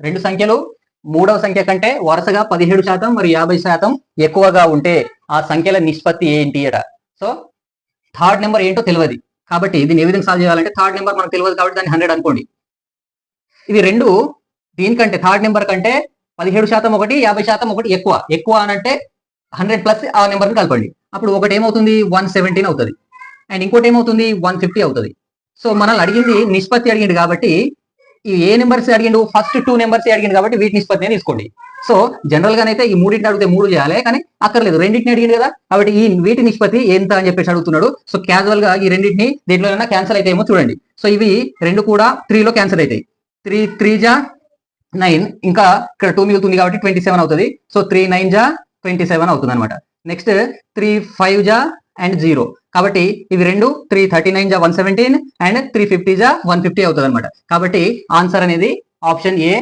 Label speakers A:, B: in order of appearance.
A: రెండు సంఖ్యలు మూడవ సంఖ్య కంటే వరుసగా 17% మరియు 50% ఎక్కువగా ఉంటే ఆ సంఖ్యల నిష్పత్తి ఏంటి అట. సో థర్డ్ నెంబర్ ఏంటో తెలియదు కాబట్టి దీన్ని ఏ విధంగా సాల్వ్ చేయాలంటే థర్డ్ నెంబర్ మనకు తెలియదు కాబట్టి దాన్ని 100 అనుకోండి. ఇవి రెండు దీనికంటే థర్డ్ నెంబర్ కంటే 17% ఒకటి 50% ఒకటి ఎక్కువ అని అంటే 100 ప్లస్ ఆ నెంబర్ని కలపండి. అప్పుడు ఒకటి ఏమవుతుంది 117 అవుతుంది అండ్ ఇంకోటి ఏమవుతుంది 150 అవుతుంది. సో మనల్ని అడిగింది నిష్పత్తి అడిగింది కాబట్టి ఈ ఏ నెంబర్స్ అడిగిండు ఫస్ట్ 2 నెంబర్స్ అడిగింది కాబట్టి వీటి నిష్పత్తినే తీసుకోండి. సో జనరల్ గానైతే ఈ మూడింటిని అడిగితే 3 చేయాలి కానీ అక్కర్లేదు రెండింటిని అడిగింది కదా కాబట్టి ఈ వీటి నిష్పత్తి ఎంత అని చెప్పేసి అడుగుతున్నాడు. సో క్యాజువల్ గా ఈ రెండింటిని దేంట్లోనైనా క్యాన్సిల్ అయితే ఏమో చూడండి. సో ఇవి రెండు కూడా 3లో క్యాన్సిల్ అవుతాయి. 3 జా 9 ఇంకా ఇక్కడ 2 మిగులుతుంది కాబట్టి 27 అవుతుంది. సో 3 9 జా 27 అవుతుంది అనమాట. నెక్స్ట్ 3 5 జా అండ్ 0 కాబట్టి ఇవి రెండు 339 జా 117 అండ్ 350 జా 150 అవుతుంది అనమాట. కాబట్టి ఆన్సర్ అనేది ఆప్షన్ ఏ